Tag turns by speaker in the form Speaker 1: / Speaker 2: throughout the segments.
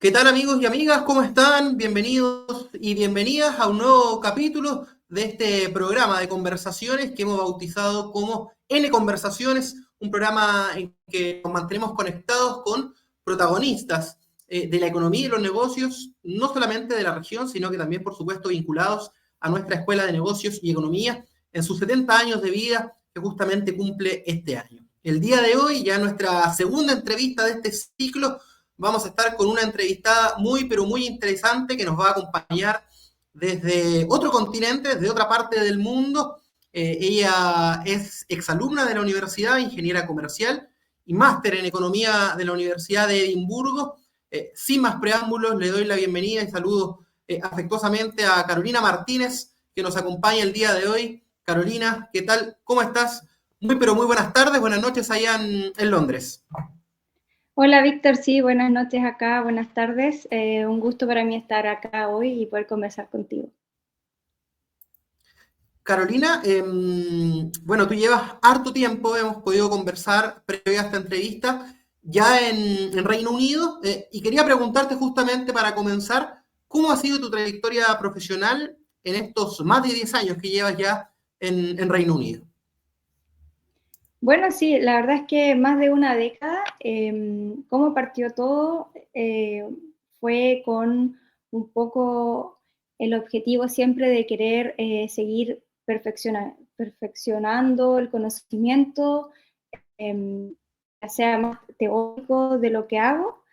Speaker 1: ¿Qué tal amigos y amigas? ¿Cómo están? Bienvenidos y bienvenidas a un nuevo capítulo de este programa de conversaciones que hemos bautizado como N Conversaciones, un programa en que nos mantenemos conectados con protagonistas de la economía y los negocios, no solamente de la región, sino que también, por supuesto, vinculados a nuestra Escuela de Negocios y Economía en sus 70 años de vida que justamente cumple este año. El día de hoy, ya nuestra segunda entrevista de este ciclo, vamos a estar con una entrevistada muy, pero muy interesante que nos va a acompañar desde otro continente, desde otra parte del mundo. Ella es exalumna de la Universidad, ingeniera comercial y máster en economía de la Universidad de Edimburgo. Sin más preámbulos, le doy la bienvenida y saludo afectuosamente a Carolina Martínez, que nos acompaña el día de hoy. Carolina, ¿qué tal? ¿Cómo estás? Muy, pero muy buenas tardes, buenas noches allá en Londres.
Speaker 2: Hola Víctor, sí, buenas noches acá, buenas tardes. Un gusto para mí estar acá hoy y poder conversar contigo.
Speaker 1: Carolina, bueno, tú llevas harto tiempo, hemos podido conversar previo a esta entrevista, ya en Reino Unido, y quería preguntarte justamente para comenzar, ¿cómo ha sido tu trayectoria profesional en estos más de 10 años que llevas ya en Reino Unido?
Speaker 2: Bueno, sí, la verdad es que más de una década. Cómo partió todo fue con un poco el objetivo siempre de querer seguir perfeccionando el conocimiento, ya sea más teórico de lo que hago,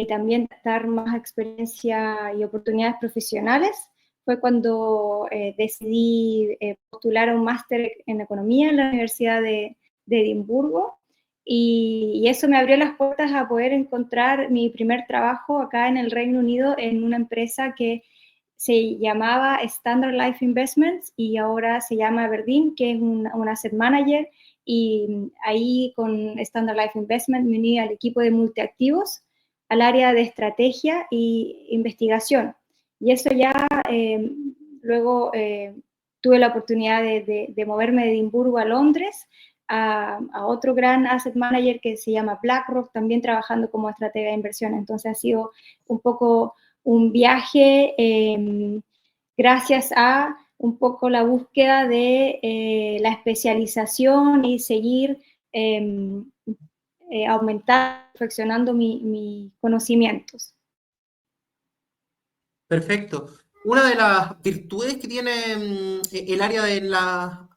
Speaker 2: también dar más experiencia y oportunidades profesionales. Fue cuando decidí postular a un máster en economía en la Universidad de Edimburgo, y eso me abrió las puertas a poder encontrar mi primer trabajo acá en el Reino Unido en una empresa que se llamaba Standard Life Investments y ahora se llama Aberdeen, que es un asset manager, y ahí con Standard Life Investment me uní al equipo de multiactivos, al área de estrategia e investigación. Y eso ya eh, luego tuve la oportunidad de moverme de Edimburgo a Londres, a otro gran asset manager que se llama BlackRock, también trabajando como estratega de inversión. Entonces ha sido un poco un viaje gracias a un poco la búsqueda de la especialización y seguir aumentando, perfeccionando mis conocimientos.
Speaker 1: Perfecto. Una de las virtudes que tiene el área de la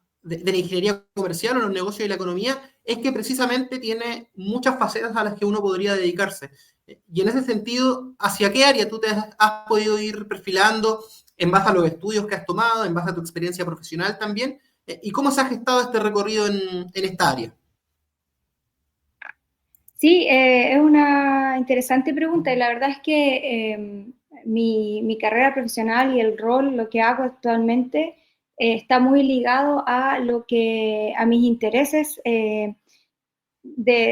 Speaker 1: ingeniería comercial o los negocios y la economía es que precisamente tiene muchas facetas a las que uno podría dedicarse. Y en ese sentido, ¿hacia qué área tú te has podido ir perfilando en base a los estudios que has tomado, en base a tu experiencia profesional también? ¿Y cómo se ha gestado este recorrido en esta área?
Speaker 2: Sí, es una interesante pregunta y la verdad es que mi carrera profesional y el rol, lo que hago actualmente, está muy ligado a a mis intereses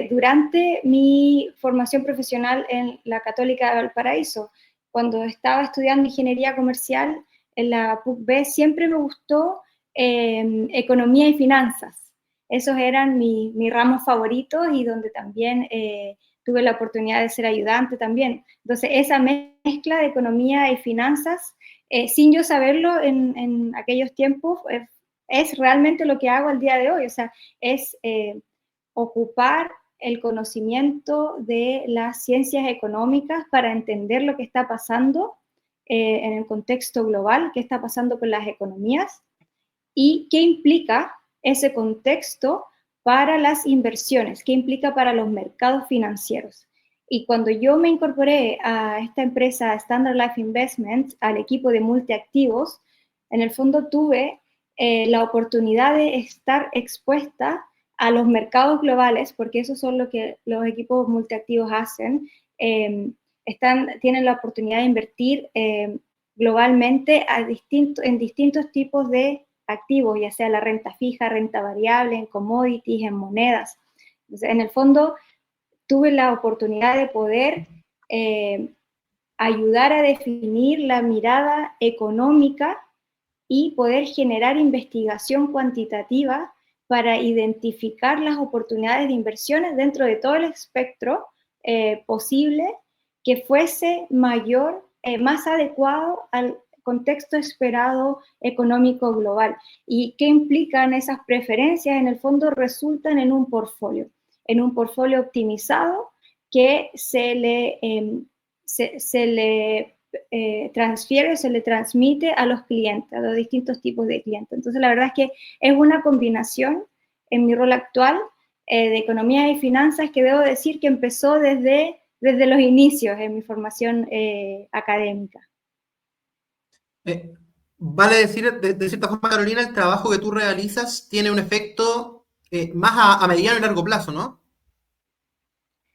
Speaker 2: durante mi formación profesional en la Católica de Valparaíso. Cuando estaba estudiando ingeniería comercial en la PUC-B, siempre me gustó economía y finanzas. Esos eran mis ramos favoritos y donde también tuve la oportunidad de ser ayudante también. Entonces, esa mezcla de economía y finanzas, sin yo saberlo en aquellos tiempos, es realmente lo que hago al día de hoy. O sea, es ocupar el conocimiento de las ciencias económicas para entender lo que está pasando en el contexto global, qué está pasando con las economías y qué implica ese contexto para las inversiones, qué implica para los mercados financieros. Y cuando yo me incorporé a esta empresa Standard Life Investments, al equipo de multiactivos, en el fondo tuve la oportunidad de estar expuesta a los mercados globales, porque eso son lo que los equipos multiactivos hacen. Tienen la oportunidad de invertir globalmente en distintos tipos de activos, ya sea la renta fija, renta variable, en commodities, en monedas. Entonces, en el fondo, tuve la oportunidad de poder eh, ayudar a definir la mirada económica y poder generar investigación cuantitativa para identificar las oportunidades de inversiones dentro de todo el espectro posible que fuese mayor, más adecuado al contexto esperado económico global. ¿Y qué implican esas preferencias? En el fondo resultan en un portfolio optimizado que se le transfiere, se le transmite a los clientes, a los distintos tipos de clientes. Entonces, la verdad es que es una combinación en mi rol actual de economía y finanzas que debo decir que empezó desde los inicios en mi formación académica.
Speaker 1: Vale decir, de cierta forma, Carolina, el trabajo que tú realizas tiene un efecto más a mediano y largo plazo, ¿no?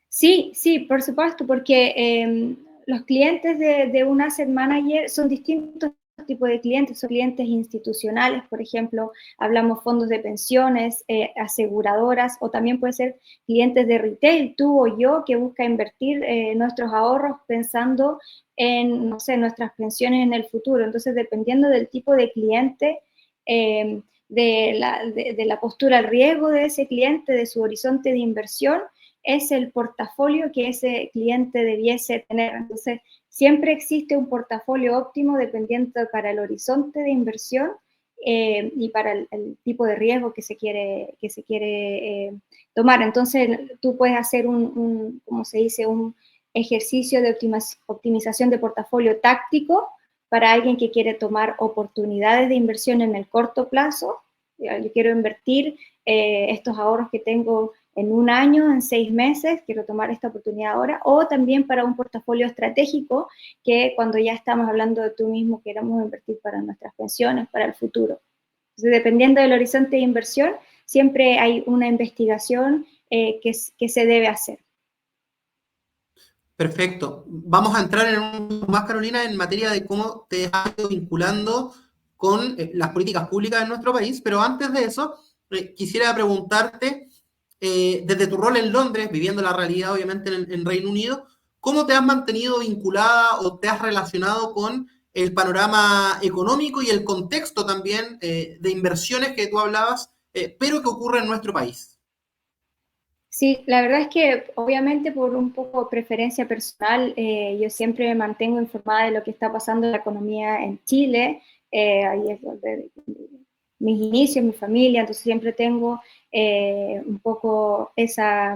Speaker 2: Sí, sí, por supuesto, porque los clientes de un asset manager son distintos tipos de clientes, son clientes institucionales, por ejemplo, hablamos fondos de pensiones, aseguradoras, o también puede ser clientes de retail, tú o yo, que busca invertir nuestros ahorros pensando en, no sé, nuestras pensiones en el futuro. Entonces, dependiendo del tipo de cliente, de la postura al riesgo de ese cliente, de su horizonte de inversión, es el portafolio que ese cliente debiese tener. Entonces, siempre existe un portafolio óptimo dependiendo para el horizonte de inversión y para el tipo de riesgo que se quiere tomar. Entonces, tú puedes hacer como se dice, un ejercicio de optimización de portafolio táctico para alguien que quiere tomar oportunidades de inversión en el corto plazo. Yo quiero invertir estos ahorros que tengo en un año, en 6 meses, quiero tomar esta oportunidad ahora, o también para un portafolio estratégico que cuando ya estamos hablando de tú mismo queremos invertir para nuestras pensiones, para el futuro. Entonces, dependiendo del horizonte de inversión, siempre hay una investigación que se debe hacer.
Speaker 1: Perfecto. Vamos a entrar en un más, Carolina, en materia de cómo te has ido vinculando con las políticas públicas en nuestro país, pero antes de eso, quisiera preguntarte, desde tu rol en Londres, viviendo la realidad obviamente en Reino Unido, ¿cómo te has mantenido vinculada o te has relacionado con el panorama económico y el contexto también de inversiones que tú hablabas, pero que ocurre en nuestro país?
Speaker 2: Sí, la verdad es que obviamente por un poco preferencia personal, yo siempre me mantengo informada de lo que está pasando en la economía en Chile, ahí es donde mis inicios, mi familia, entonces siempre tengo un poco esa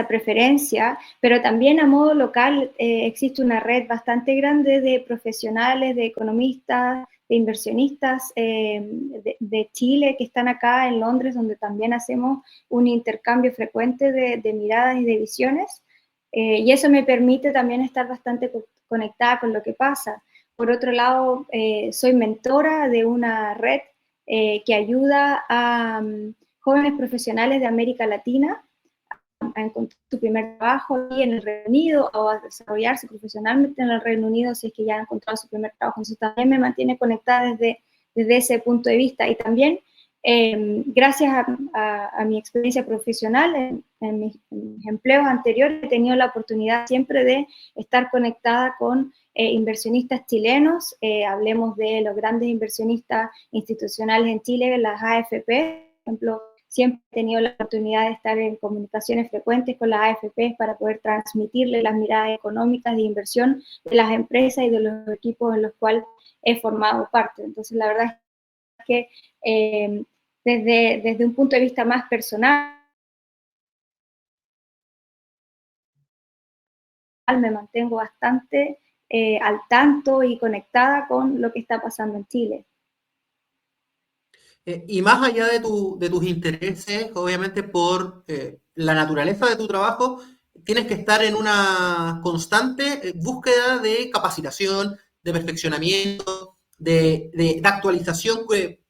Speaker 2: preferencia, pero también a modo local existe una red bastante grande de profesionales, de economistas, de inversionistas de Chile que están acá en Londres, donde también hacemos un intercambio frecuente de miradas y de visiones, y eso me permite también estar bastante conectada con lo que pasa. Por otro lado, soy mentora de una red que ayuda a jóvenes profesionales de América Latina a encontrar su primer trabajo aquí en el Reino Unido o a desarrollarse profesionalmente en el Reino Unido si es que ya han encontrado su primer trabajo. Entonces también me mantiene conectada desde ese punto de vista. Y también, gracias a mi experiencia profesional en mis empleos anteriores, he tenido la oportunidad siempre de estar conectada con inversionistas chilenos. Hablemos de los grandes inversionistas institucionales en Chile, las AFP, por ejemplo. Siempre he tenido la oportunidad de estar en comunicaciones frecuentes con las AFP para poder transmitirle las miradas económicas de inversión de las empresas y de los equipos en los cuales he formado parte. Entonces, la verdad es que desde un punto de vista más personal, me mantengo bastante al tanto y conectada con lo que está pasando en Chile.
Speaker 1: Y más allá de tus intereses, obviamente por la naturaleza de tu trabajo, tienes que estar en una constante búsqueda de capacitación, de perfeccionamiento, de actualización,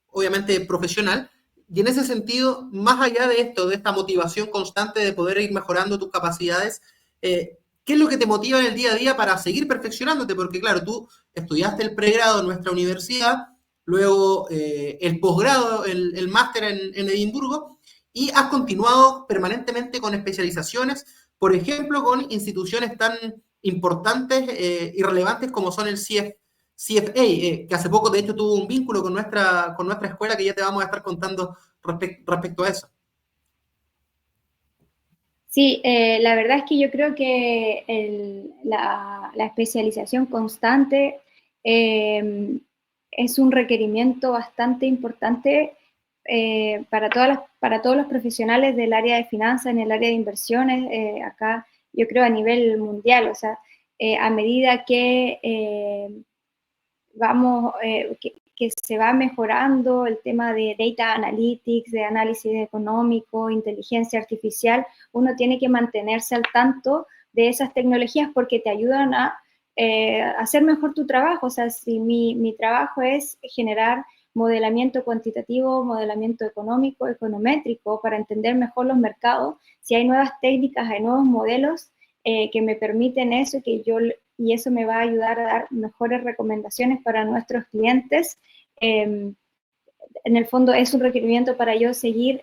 Speaker 1: obviamente profesional. Y en ese sentido, más allá de esto, de esta motivación constante de poder ir mejorando tus capacidades, ¿qué es lo que te motiva en el día a día para seguir perfeccionándote? Porque claro, tú estudiaste el pregrado en nuestra universidad, luego el posgrado, el máster en Edimburgo, y has continuado permanentemente con especializaciones, por ejemplo, con instituciones tan importantes y relevantes como son el CFA, que hace poco de hecho tuvo un vínculo con nuestra escuela que ya te vamos a estar contando respecto a eso.
Speaker 2: Sí, la verdad es que yo creo que la especialización constante eh, es un requerimiento bastante importante para todos los profesionales del área de finanzas, en el área de inversiones, acá yo creo a nivel mundial, o sea, a medida que que se va mejorando el tema de data analytics, de análisis económico, inteligencia artificial, uno tiene que mantenerse al tanto de esas tecnologías porque te ayudan a hacer mejor tu trabajo. O sea, si mi trabajo es generar modelamiento cuantitativo, modelamiento económico, econométrico, para entender mejor los mercados, si hay nuevas técnicas, hay nuevos modelos que me permiten eso, y eso me va a ayudar a dar mejores recomendaciones para nuestros clientes. Eh, en el fondo es un requerimiento para yo seguir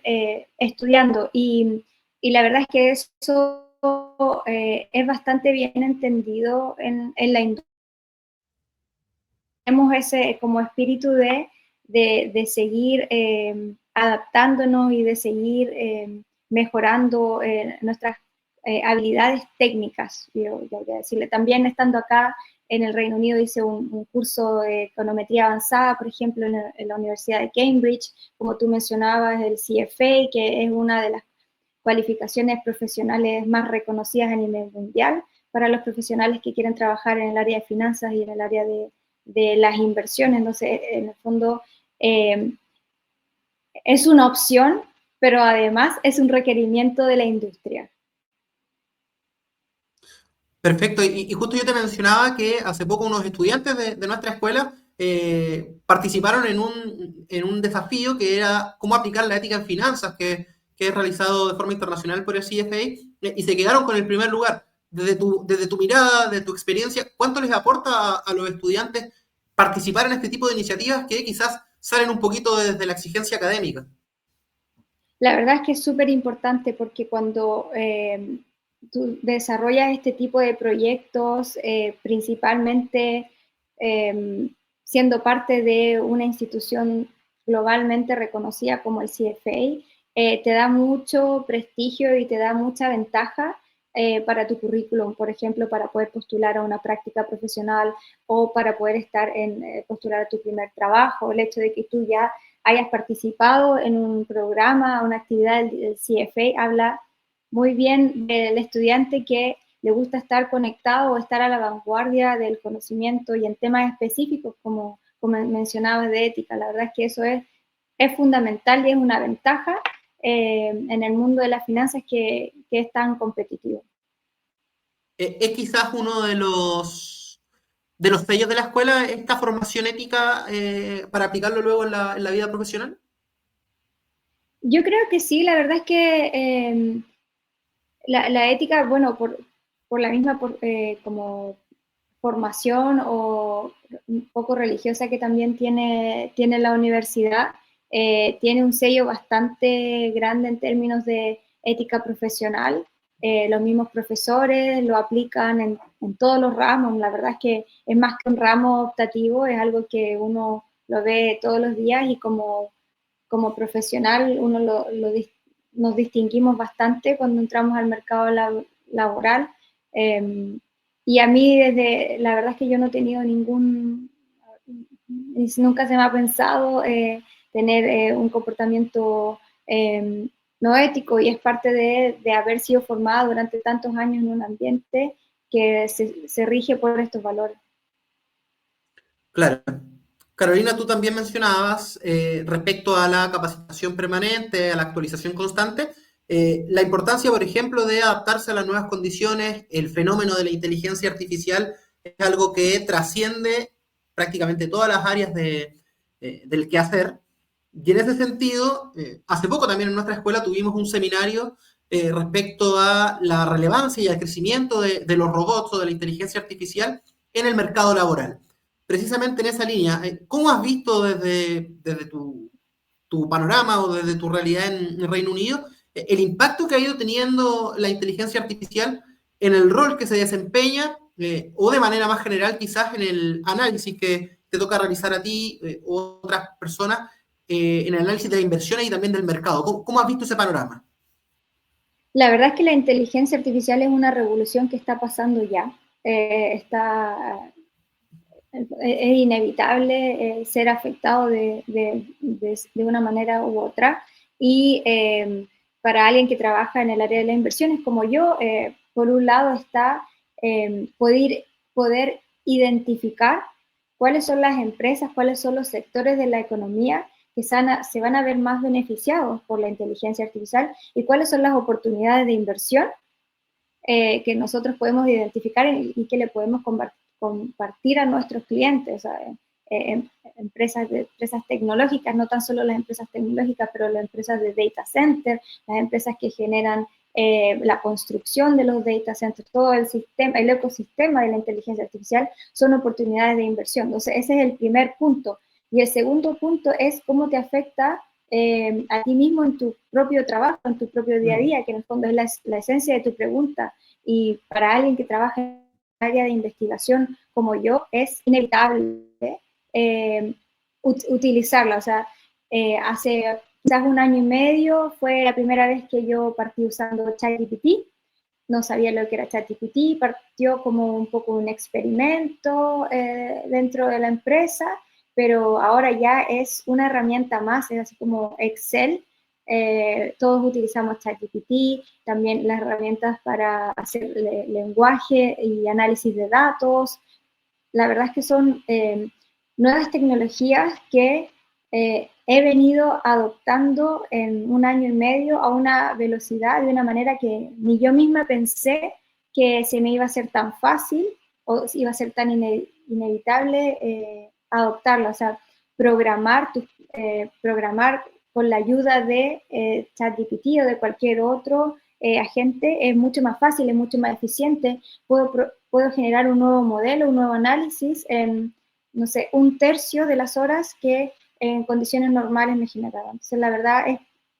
Speaker 2: estudiando y la verdad es que eso es bastante bien entendido en la industria. Tenemos ese como espíritu de seguir adaptándonos y de seguir mejorando nuestras habilidades técnicas. Yo voy a decirle, también estando acá en el Reino Unido hice un curso de econometría avanzada, por ejemplo, en la Universidad de Cambridge, como tú mencionabas, el CFA, que es una de las cualificaciones profesionales más reconocidas a nivel mundial para los profesionales que quieren trabajar en el área de finanzas y en el área de las inversiones. Entonces, en el fondo, eh, es una opción, pero además es un requerimiento de la industria.
Speaker 1: Perfecto, y justo yo te mencionaba que hace poco unos estudiantes de nuestra escuela participaron en un desafío que era cómo aplicar la ética en finanzas, que es realizado de forma internacional por el CFA, y se quedaron con el primer lugar. Desde tu mirada, de tu experiencia, ¿cuánto les aporta a los estudiantes participar en este tipo de iniciativas que quizás salen un poquito desde la exigencia académica?
Speaker 2: La verdad es que es súper importante porque cuando tú desarrollas este tipo de proyectos, principalmente eh, siendo parte de una institución globalmente reconocida como el CFA, te da mucho prestigio y te da mucha ventaja para tu currículum, por ejemplo, para poder postular a una práctica profesional o para poder postular a tu primer trabajo, el hecho de que tú ya hayas participado en un programa, una actividad del CFA, habla muy bien del estudiante que le gusta estar conectado o estar a la vanguardia del conocimiento y en temas específicos como mencionabas de ética. La verdad es que eso es fundamental y es una ventaja en el mundo de las finanzas que es tan competitivo.
Speaker 1: Es quizás uno de los sellos de la escuela esta formación ética para aplicarlo luego en la vida profesional?
Speaker 2: Yo creo que sí, la verdad es que la ética, bueno, por la misma como formación o un poco religiosa que también tiene la universidad, tiene un sello bastante grande en términos de ética profesional. Los mismos profesores lo aplican en todos los ramos. La verdad es que es más que un ramo optativo, es algo que uno lo ve todos los días y como profesional uno nos distinguimos bastante cuando entramos al mercado laboral. Eh, y a mí la verdad es que yo no he tenido nunca se me ha pensado tener un comportamiento no ético y es parte de haber sido formada durante tantos años en un ambiente que se rige por estos valores.
Speaker 1: Claro. Carolina, tú también mencionabas respecto a la capacitación permanente, a la actualización constante, la importancia, por ejemplo, de adaptarse a las nuevas condiciones. El fenómeno de la inteligencia artificial es algo que trasciende prácticamente todas las áreas del quehacer. Y en ese sentido, hace poco también en nuestra escuela tuvimos un seminario respecto a la relevancia y al crecimiento de los robots o de la inteligencia artificial en el mercado laboral. Precisamente en esa línea, ¿cómo has visto desde tu panorama o desde tu realidad en el Reino Unido el impacto que ha ido teniendo la inteligencia artificial en el rol que se desempeña o de manera más general quizás en el análisis que te toca realizar a ti u otras personas en el análisis de las inversiones y también del mercado? ¿Cómo has visto ese panorama?
Speaker 2: La verdad es que la inteligencia artificial es una revolución que está pasando ya. Es inevitable ser afectado de una manera u otra. Y para alguien que trabaja en el área de las inversiones como yo, por un lado está poder identificar cuáles son las empresas, cuáles son los sectores de la economía que se van a ver más beneficiados por la inteligencia artificial y cuáles son las oportunidades de inversión que nosotros podemos identificar y que le podemos compartir a nuestros clientes, o sea, empresas tecnológicas, no tan solo las empresas tecnológicas, pero las empresas de data center, las empresas que generan la construcción de los data centers, todo el sistema, el ecosistema de la inteligencia artificial son oportunidades de inversión. Entonces, ese es el primer punto. Y el segundo punto es cómo te afecta a ti mismo en tu propio trabajo, en tu propio día a día, que en el fondo es la esencia de tu pregunta. Y para alguien que trabaja en el área de investigación como yo, es inevitable utilizarla. O sea, hace quizás un año y medio fue la primera vez que yo partí usando ChatGPT. No sabía lo que era ChatGPT, partió como un poco un experimento dentro de la empresa, pero ahora ya es una herramienta más, es así como Excel. Todos utilizamos ChatGPT, también las herramientas para hacer lenguaje y análisis de datos. La verdad es que son nuevas tecnologías que he venido adoptando en un año y medio a una velocidad, de una manera que ni yo misma pensé que se me iba a ser tan fácil o iba a ser tan inevitable adoptarla. O sea, programar con la ayuda de ChatGPT o de cualquier otro agente es mucho más fácil, es mucho más eficiente. Puedo generar un nuevo modelo, un nuevo análisis en, no sé, un tercio de las horas que en condiciones normales me generaban. Entonces, la verdad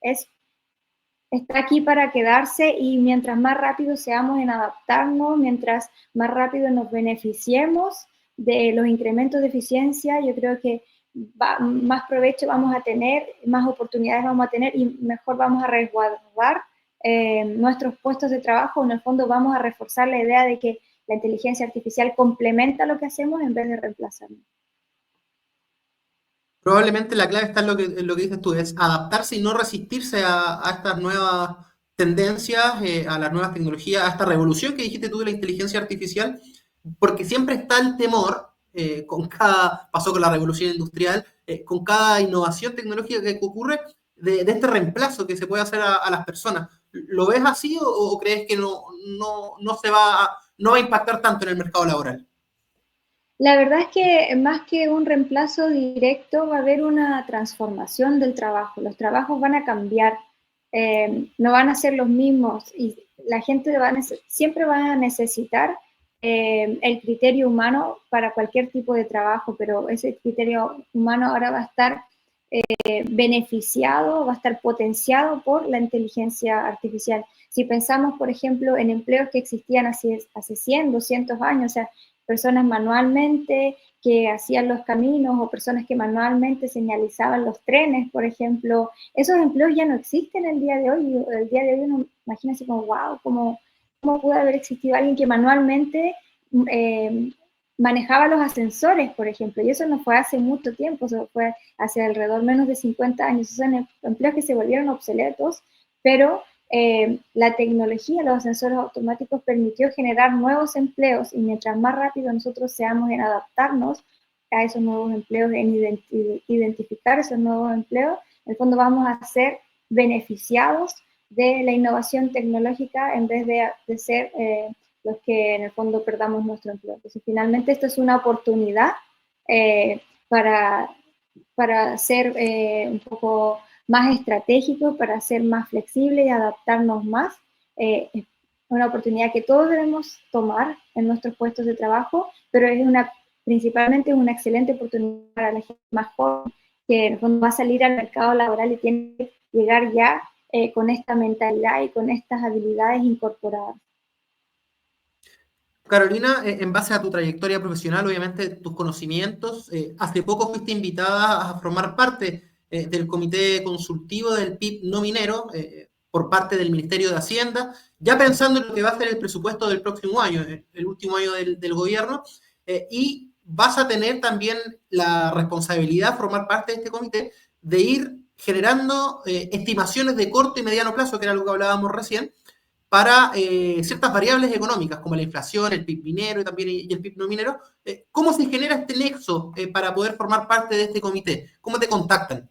Speaker 2: está aquí para quedarse y mientras más rápido seamos en adaptarnos, mientras más rápido nos beneficiemos de los incrementos de eficiencia, yo creo que más provecho vamos a tener, más oportunidades vamos a tener y mejor vamos a resguardar nuestros puestos de trabajo. En el fondo vamos a reforzar la idea de que la inteligencia artificial complementa lo que hacemos en vez de reemplazarlo.
Speaker 1: Probablemente la clave está en lo que dices tú, es adaptarse y no resistirse a estas nuevas tendencias, a las nuevas tecnologías, a esta revolución que dijiste tú de la inteligencia artificial, porque siempre está el temor, pasó con la revolución industrial, con cada innovación tecnológica que ocurre, de este reemplazo que se puede hacer a las personas. ¿Lo ves así o crees que no va a impactar tanto en el mercado laboral?
Speaker 2: La verdad es que más que un reemplazo directo va a haber una transformación del trabajo. Los trabajos van a cambiar, no van a ser los mismos y la gente siempre va a necesitar el criterio humano para cualquier tipo de trabajo, pero ese criterio humano ahora va a estar beneficiado, va a estar potenciado por la inteligencia artificial. Si pensamos, por ejemplo, en empleos que existían hace 100, 200 años, o sea, personas manualmente que hacían los caminos o personas que manualmente señalizaban los trenes, por ejemplo, esos empleos ya no existen el día de hoy. El día de hoy uno imagina así como, wow, ¿cómo puede haber existido alguien que manualmente eh, manejaba los ascensores, por ejemplo? Y eso no fue hace mucho tiempo, eso fue hace alrededor menos de 50 años. Son empleos que se volvieron obsoletos, pero la tecnología, los ascensores automáticos permitió generar nuevos empleos y mientras más rápido nosotros seamos en adaptarnos a esos nuevos empleos, en identificar esos nuevos empleos, en el fondo vamos a ser beneficiados de la innovación tecnológica en vez de ser los que en el fondo perdamos nuestro empleo. Entonces, finalmente esto es una oportunidad eh, para, para ser un poco más estratégico, para ser más flexible y adaptarnos más. Es una oportunidad que todos debemos tomar en nuestros puestos de trabajo, pero principalmente es una excelente oportunidad para la gente más joven que en el fondo va a salir al mercado laboral y tiene que llegar ya con esta mentalidad y con estas habilidades incorporadas.
Speaker 1: Carolina, en base a tu trayectoria profesional, obviamente tus conocimientos, hace poco fuiste invitada a formar parte del comité consultivo del PIB no minero. por parte del Ministerio de Hacienda, ya pensando en lo que va a ser el presupuesto del próximo año, el último año del gobierno, y vas a tener también la responsabilidad, formar parte de este comité, de ir generando estimaciones de corto y mediano plazo, que era algo que hablábamos recién, para ciertas variables económicas, como la inflación, el PIB minero y también y el PIB no minero. ¿Cómo se genera este nexo para poder formar parte de este comité? ¿Cómo te contactan?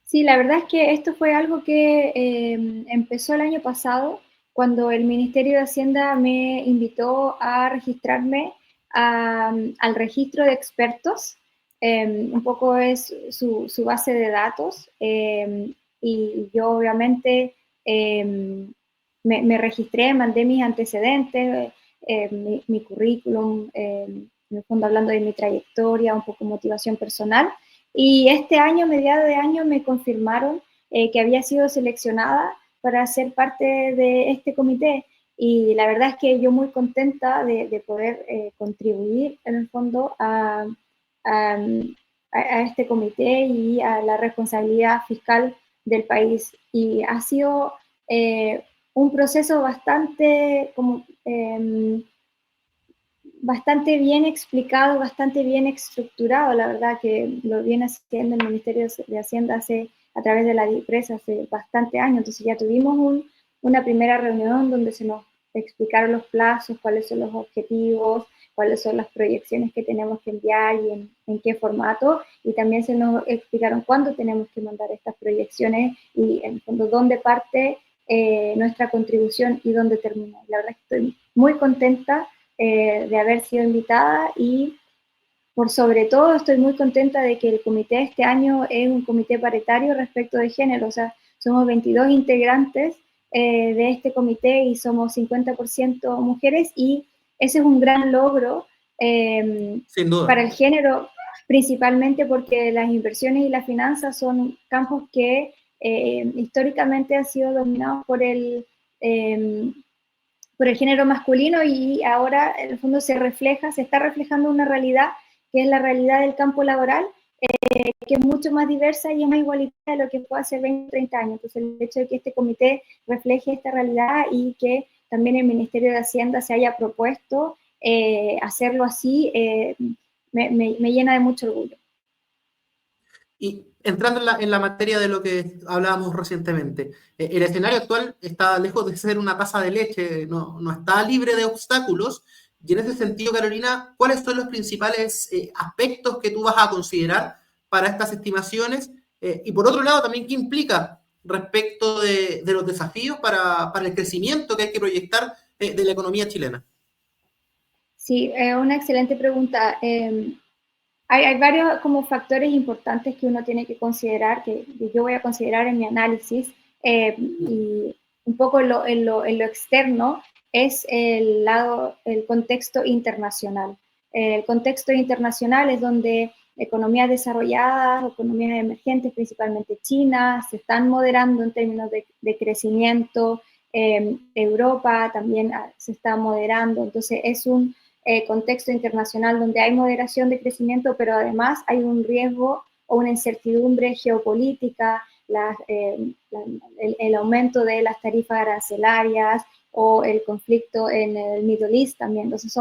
Speaker 2: Sí, la verdad es que esto fue algo que empezó el año pasado, cuando el Ministerio de Hacienda me invitó a registrarme al registro de expertos. Un poco es su base de datos, y yo obviamente me registré, mandé mis antecedentes, mi currículum, en el fondo hablando de mi trayectoria, un poco motivación personal. Y este año, mediados de año, me confirmaron que había sido seleccionada para ser parte de este comité. Y la verdad es que yo muy contenta de poder contribuir en el fondo a, a este comité y a la responsabilidad fiscal del país. Y ha sido un proceso bastante como bastante bien explicado, bastante bien estructurado, la verdad que lo viene haciendo el Ministerio de Hacienda a través de la empresa hace bastante años. Entonces ya tuvimos una primera reunión donde se nos explicaron los plazos, cuáles son los objetivos, cuáles son las proyecciones que tenemos que enviar y en qué formato, y también se nos explicaron cuándo tenemos que mandar estas proyecciones y en el fondo dónde parte nuestra contribución y dónde termina. La verdad es que estoy muy contenta de haber sido invitada, y por sobre todo estoy muy contenta de que el comité este año es un comité paritario respecto de género. O sea, somos 22 integrantes de este comité y somos 50% mujeres, y ese es un gran logro
Speaker 1: Sin duda.
Speaker 2: para el género, principalmente porque las inversiones y las finanzas son campos que históricamente han sido dominados eh, por el género masculino, y ahora en el fondo se está reflejando una realidad que es la realidad del campo laboral, que es mucho más diversa y es más igualitaria de lo que fue hace 20, 30 años. Entonces el hecho de que este comité refleje esta realidad y que también el Ministerio de Hacienda se haya propuesto hacerlo así, me llena de mucho orgullo.
Speaker 1: Y entrando en la materia de lo que hablábamos recientemente, el escenario actual está lejos de ser una taza de leche, no está libre de obstáculos. Y en ese sentido, Carolina, ¿cuáles son los principales aspectos que tú vas a considerar para estas estimaciones? Y por otro lado, también, ¿qué implica respecto de los desafíos para el crecimiento que hay que proyectar de la economía chilena?
Speaker 2: Sí, una excelente pregunta. Hay varios como factores importantes que uno tiene que considerar, que yo voy a considerar en mi análisis, y un poco en lo externo es el contexto internacional. El contexto internacional es donde economías desarrolladas, economías emergentes, principalmente China, se están moderando en términos de crecimiento. Europa también se está moderando. Entonces es un contexto internacional donde hay moderación de crecimiento, pero además hay un riesgo o una incertidumbre geopolítica, el aumento de las tarifas arancelarias o el conflicto en el Middle East también. Entonces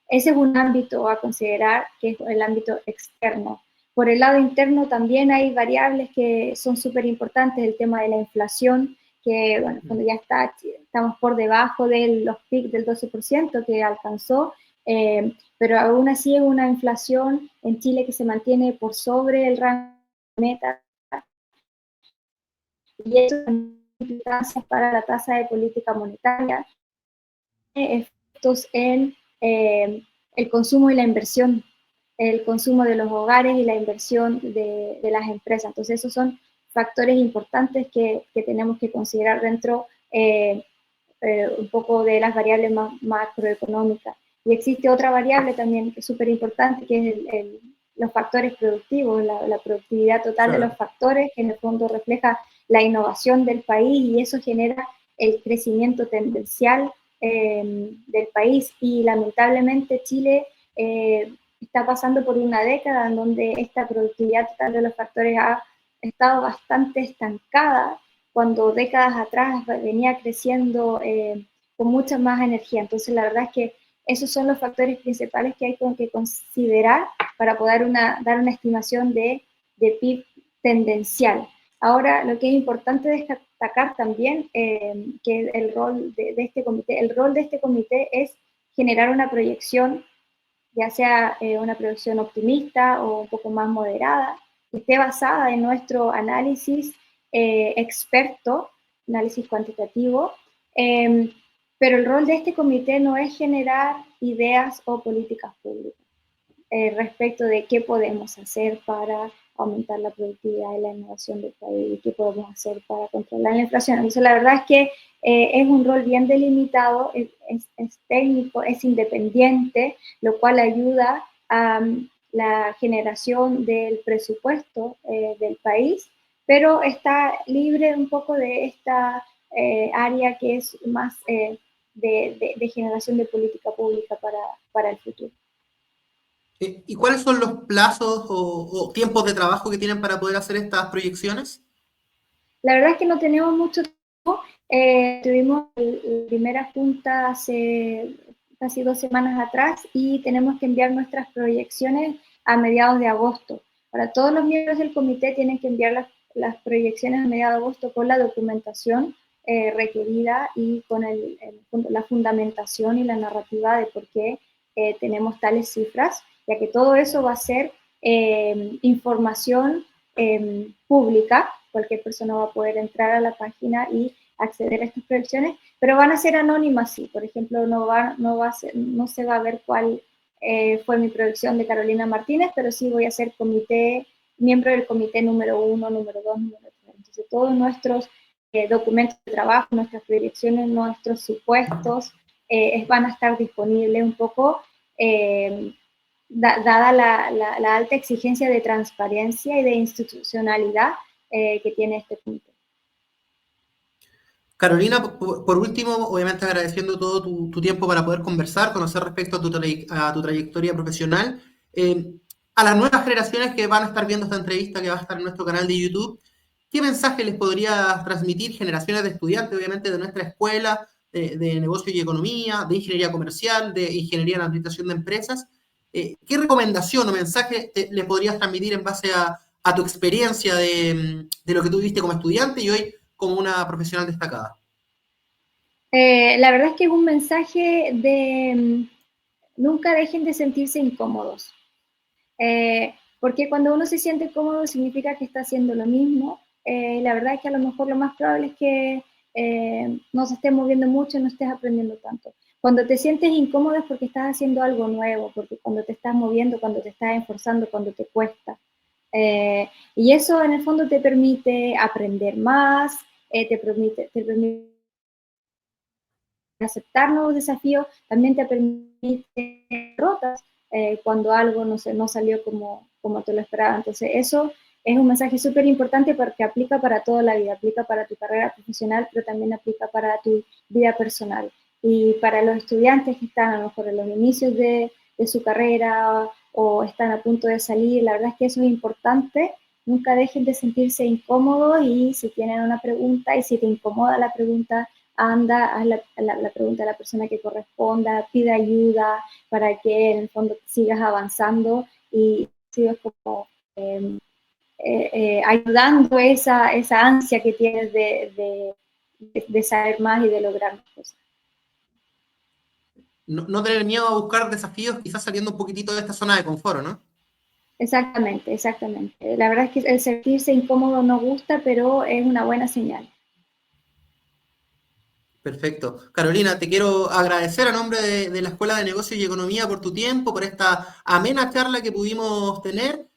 Speaker 2: ese es un ámbito a considerar, que es el ámbito externo. Por el lado interno también hay variables que son súper importantes, el tema de la inflación, que bueno, cuando ya estamos por debajo de los PIC del 12% que alcanzó, pero aún así es una inflación en Chile que se mantiene por sobre el rango de meta, y eso tiene implicancias para la tasa de política monetaria, efectos en el consumo y la inversión, el consumo de los hogares y la inversión de las empresas. Entonces esos son factores importantes que tenemos que considerar dentro un poco de las variables macroeconómicas. Y existe otra variable también que es súper importante, que es los factores productivos, la productividad total de los factores, que en el fondo refleja la innovación del país, y eso genera el crecimiento tendencial del país. Y lamentablemente Chile está pasando por una década en donde esta productividad total de los factores ha estado bastante estancada cuando décadas atrás venía creciendo con mucha más energía. Entonces, la verdad es que esos son los factores principales que hay que considerar para poder dar una estimación de PIB tendencial. Ahora, lo que es importante destacar también, que el rol de este comité es generar una proyección, ya sea una proyección optimista o un poco más moderada, que esté basada en nuestro análisis experto, análisis cuantitativo, pero el rol de este comité no es generar ideas o políticas públicas respecto de qué podemos hacer para aumentar la productividad y la innovación del país y qué podemos hacer para controlar la inflación. Entonces, la verdad es que es un rol bien delimitado, es técnico, es independiente, lo cual ayuda a la generación del presupuesto del país, pero está libre un poco de esta área que es más de generación de política pública para el futuro.
Speaker 1: ¿Y cuáles son los plazos o tiempos de trabajo que tienen para poder hacer estas proyecciones?
Speaker 2: La verdad es que no tenemos mucho tiempo. Tuvimos la primera junta hace casi 2 semanas atrás y tenemos que enviar nuestras proyecciones a mediados de agosto. Para todos los miembros del comité tienen que enviar las proyecciones a mediados de agosto con la documentación requerida y con la fundamentación y la narrativa de por qué tenemos tales cifras, ya que todo eso va a ser información pública. Cualquier persona va a poder entrar a la página y acceder a estas proyecciones, pero van a ser anónimas, sí. Por ejemplo, no se va a ver cuál fue mi proyección de Carolina Martínez, pero sí voy a ser miembro del comité número 1, número 2, número 3. Entonces, todos nuestros documentos de trabajo, nuestras proyecciones, nuestros supuestos, van a estar disponibles un poco dada la alta exigencia de transparencia y de institucionalidad que tiene este comité.
Speaker 1: Carolina, por último, obviamente agradeciendo todo tu tiempo para poder conversar, conocer respecto a tu trayectoria profesional. A las nuevas generaciones que van a estar viendo esta entrevista, que va a estar en nuestro canal de YouTube, ¿qué mensaje les podrías transmitir generaciones de estudiantes, obviamente, de nuestra escuela, de negocio y economía, de ingeniería comercial, de ingeniería en administración de empresas? ¿Qué recomendación o mensaje les podrías transmitir en base a tu experiencia de lo que tú viviste como estudiante y hoy como una profesional destacada?
Speaker 2: La verdad es que es un mensaje de nunca dejen de sentirse incómodos, porque cuando uno se siente cómodo significa que está haciendo lo mismo. La verdad es que a lo mejor lo más probable es que no se estés moviendo mucho, no estés aprendiendo tanto. Cuando te sientes incómodo es porque estás haciendo algo nuevo, porque cuando te estás moviendo, cuando te estás esforzando, cuando te cuesta. Y eso en el fondo te permite aprender más, te permite aceptar nuevos desafíos, también te permite rotas cuando algo no salió como te lo esperaba. Entonces eso es un mensaje súper importante porque aplica para toda la vida, aplica para tu carrera profesional, pero también aplica para tu vida personal. Y para los estudiantes que están a lo mejor en los inicios de su carrera o están a punto de salir, la verdad es que eso es importante. Nunca dejen de sentirse incómodos y si tienen una pregunta y si te incomoda la pregunta, anda, haz la pregunta a la persona que corresponda, pide ayuda para que en el fondo sigas avanzando y sigas como ayudando esa ansia que tienes de saber más y de lograr más cosas.
Speaker 1: No tener miedo a buscar desafíos, quizás saliendo un poquitito de esta zona de confort, ¿no?
Speaker 2: Exactamente, exactamente. La verdad es que el sentirse incómodo no gusta, pero es una buena señal.
Speaker 1: Perfecto. Carolina, te quiero agradecer a nombre de la Escuela de Negocios y Economía por tu tiempo, por esta amena charla que pudimos tener.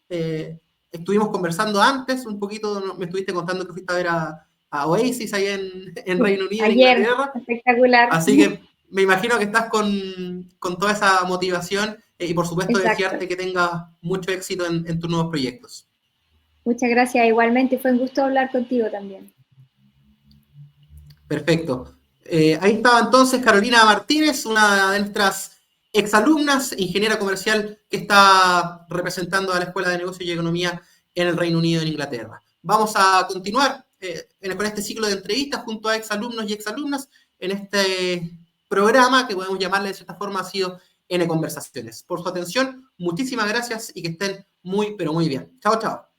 Speaker 1: Estuvimos conversando antes, un poquito, me estuviste contando que fuiste a ver a Oasis ahí en Reino Unido, en
Speaker 2: Ayer,
Speaker 1: Inglaterra.
Speaker 2: espectacular.
Speaker 1: Así que me imagino que estás con toda esa motivación y por supuesto
Speaker 2: Exacto.
Speaker 1: desearte que tengas mucho éxito en tus nuevos proyectos.
Speaker 2: Muchas gracias, igualmente. Fue un gusto hablar contigo también.
Speaker 1: Perfecto. Ahí estaba entonces Carolina Martínez, una de nuestras exalumnas, ingeniera comercial que está representando a la Escuela de Negocios y Economía en el Reino Unido, en Inglaterra. vamos a continuar con este ciclo de entrevistas junto a exalumnos y exalumnas en este programa que podemos llamarle de cierta forma ha sido N Conversaciones. Por su atención, muchísimas gracias y que estén muy, pero muy bien. Chao, chao.